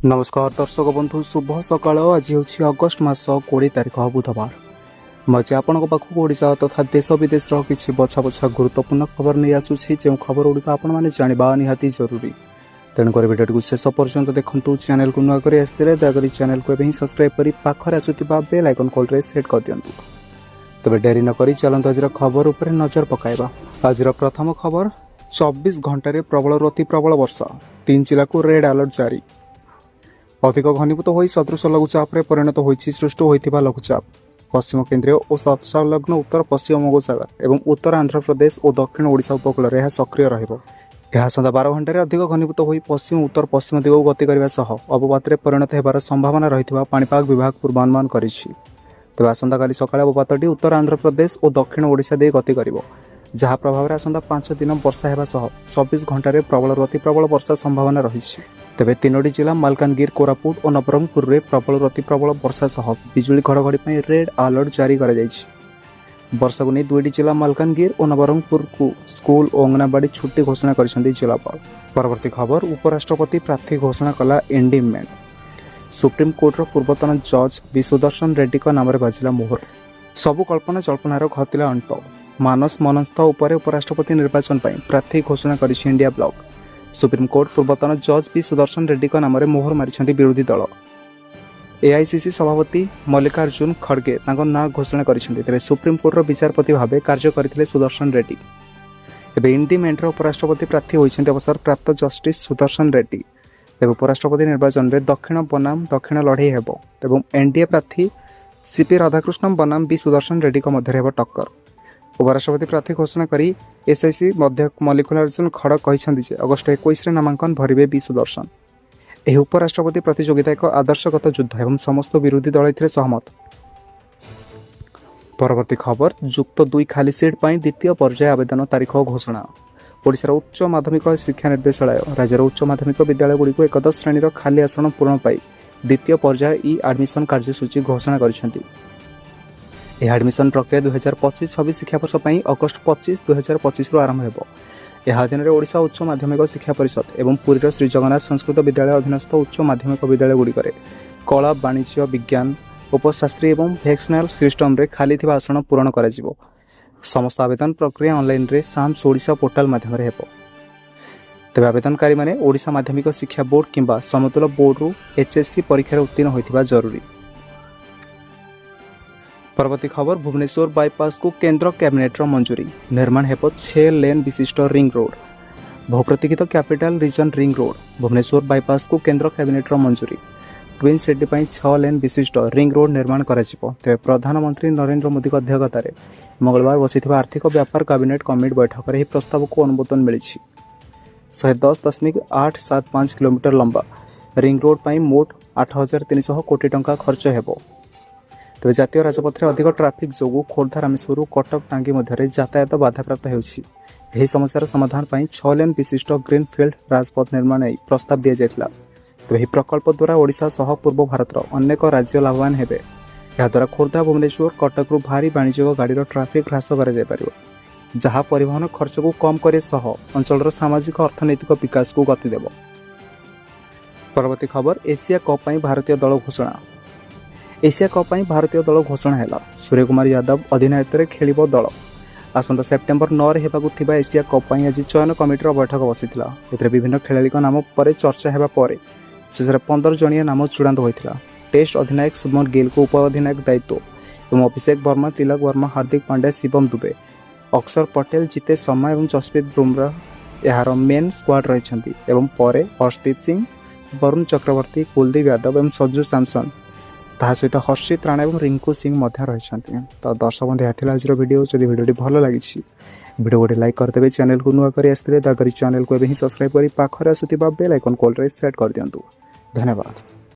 नमस्कार दर्शक बंधु शुभ सकाळ। आज हूँ अगस्ट मास 20 तारिख बुधवार। मुझे आपण पाखक ओडिशा तथा देश विदेश किसी बछा बछा गुरुत्वपूर्ण खबर नहीं आसूसी जो खबर गुड़िक आपने जानवा निहाती जरूरी। तेणुक भिडियो को शेष पर्यंत देखु। चैनल को नुआ कर आसते दयाकोरी चैनल को एवं सब्सक्राइब कर पाखर आसुवा बेल आइकन कॉल सेट कर दिंतु। तेज डेरी नक चलते आज खबर उपर नजर पकाइबा। आज प्रथम खबर 24 घंटे प्रबल अति प्रबल वर्षा 3 जिला को रेड अलर्ट जारी। अधिक घनीभूत हो सदृश लघुचाप परिणत होती सृष्टि होता लघुचाप पश्चिम केन्द्रीय और संलग्न उत्तर पश्चिम बंगोपसागर और उत्तर आंध्र प्रदेश और दक्षिण ओडिशा उपकूल में सक्रिय रहा 12 घंटे अधिक घनीभूत हो पश्चिम उत्तर पश्चिम दिग गति करने अवपात परिणत होबार संभावना रही पाणीपाग विभाग पूर्वानुमान कर। तेज आसंता सकाଳେ अवपातटी उत्तर आंध्र प्रदेश और दक्षिण ओडिशा दे गति कर जहाँ प्रभाव में आसंता 5 दिन वर्षा होगा 24 घंटे प्रबल अति प्रबल वर्षा संभावना रही। तेज 3टी जिला मालकानगिरी कोरापुट और नवरंगपुर में प्रबल अति प्रबल वर्षा सह बिजुली घड़घड़ी रेड अलर्ट जारी कर वर्षा को नहीं 2टी जिला मालकानगिरी और नवरंगपुर को स्कूल और अंगनवाड़ी छुट्टी घोषणा कर जिलापाल। परवर्ती खबर उपराष्ट्रपति प्रार्थी घोषणा कला इंडिमेंट। सुप्रीम कोर्टर पूर्वतन जज बी सुदर्शन रेड्डी नाम बाजिला मोहर। सबु कल्पना जल्पनार घटिला अंत। मानस मनस्थ उपराष्ट्रपति निर्वाचन पर प्रार्थी घोषणा कर इंडिया ब्लॉक। सुप्रीम कोर्ट पूर्वतन जज बी सुदर्शन रेड्डी नाम मोहर मारी विरोधी दल। एआईसीसी सभापति मल्लिकार्जुन खड़गे ना घोषणा कर सुप्रीम कोर्टर विचारपति भाव कार्य करते सुदर्शन रेड्डी। एवं इंडिमेंटर उपराष्ट्रपति प्रार्थी होती अवसर प्राप्त जस्टिस सुदर्शन रेड्डी। तेज उपराष्ट्रपति निर्वाचन में दक्षिण बनाम दक्षिण लड़े एवं एनडीए प्रार्थी सीपी राधाकृष्ण बनाम बी सुदर्शन रेड्डी मध्य टक्कर। उपराष्ट्रपति प्रार्थी घोषणा कर एसआईसी मल्लिकार्जुन खड़ग कहते अगस्ट 21 नामांकन भरे बी सुदर्शन। यह उपराष्ट्रपति प्रतियोगिता एक आदर्शगत युद्ध एवं समस्त विरोधी दल सहमत। परवर्ती खबर युक्त 2 खाली सीट पर द्वितीय पर्याय आवेदन तारीख घोषणा। ओडिशार उच्च माध्यमिक शिक्षा निर्देशालय राज्यर उच्च माध्यमिक विद्यालय गुड़िक एकदश श्रेणी खाली आसन पूरण पर द्वितीय पर्याय ई एडमिशन कार्यसूची घोषणा कर। एडमिशन प्रक्रिया 2025-26 शिक्षावर्ष पर अगस्ट 25 2025 आरंभ हो। यह अधीन में ओडिशा उच्च माध्यमिक शिक्षा परिषद एवं पुरीर श्री जगन्नाथ संस्कृत विद्यालय अधीनस्थ उच्च माध्यमिक विद्यालय गुड़िक कला वाणिज्य विज्ञान उपशास्त्री एवं वैक्सीनाल सिस्टम रे खाली थिबा आसन पूरण कर। समस्त आवेदन प्रक्रिया ऑनलाइन रे साम्स ओडिशा पोर्टाल माध्यम रे हेबो। तेज आवेदनकारी माने ओडिशा माध्यमिक शिक्षा बोर्ड किंबा समतुल बोर्ड रु एचएससी परीक्षा उत्तीर्ण होइथिबा जरूरी। परवर्ती खबर भुवनेश्वर बाईपास को केंद्र कैबिनेट मंजूरी। निर्माण हेब 6 लेन विशिष्ट रिंग रोड। बहुप्रतीक्षित capital region ring road Bhubaneswar bypass को केंद्र कैबिनेट मंजूरी। ट्विन सिटी 6 लेन विशिष्ट रिंग रोड निर्माण कर। प्रधानमंत्री नरेंद्र मोदी अध्यक्षता मंगलवार बसी आर्थिक व्यापार कैबिनेट कमिटी बैठक में प्रस्ताव को अनुमोदन मिली। 110.875 किलोमीटर लंबा रिंग रोड पर मोट 8,300 कोटी टंका खर्च हो। तेज जातीय राजपथ में अधिक ट्राफिक जो खोर्धा रामेश्वर कटक टांगी मध्य यातायात बाधाप्राप्त हो। समस्यार समाधान पर 6 लेन विशिष्ट ग्रीनफिल्ड राजपथ निर्माण नहीं प्रस्ताव दि जाता। तो यह प्रकल्प द्वारा ओडिशा सह पूर्व भारतर अनेक राज्य लाभवान हेबे। याद्वारा खोर्धा भुवनेश्वर कटक रु भारी वाणिज्यिक गाड़ीर ट्राफिक ह्रास कर जहाँ परिवहन खर्च को कम करे सह अंचल सामाजिक अर्थनैतिक विकास को गति देव। परवर्ती खबर एशिया कप पर भारतीय दल घोषणा। एशिया कप पर भारतीय दल घोषणा है। सूर्यकुमार यादव अधिनायकत्व खेल दल। आसंता सेप्टेम्बर 9 होगा एशिया कप पर आज चयन कमिटर बैठक बसीला। विभिन्न खेलाड़ी नाम पर चर्चा होगा शेष 15 जणिया नाम चूड़ांत होता। टेस्ट अधिनायक शुभमन गिल को उप अधिनायक दायित्व एवं अभिषेक वर्मा तिलक वर्मा हार्दिक पांड्या शिवम दुबे अक्षर पटेल जितेश शर्मा और जसप्रीत बुमराह यार मेन स्क्वाड रही। अर्शदीप सिंह वरुण चक्रवर्ती कुलदीप यादव और सज्जू सैमसन सहित हर्षित राणा और रिंकू सिंह रही। तो दर्शक बंधु आज वीडियो जब वीडियो भल लगी वीडियो गोटे लाइक करदे। चैनल को नुआ कर आसते दयाकोरी चैनल को सब्सक्राइब कर पाखर आसुवा बेल आइकन कॉल सेट कर दिंतु। धन्यवाद।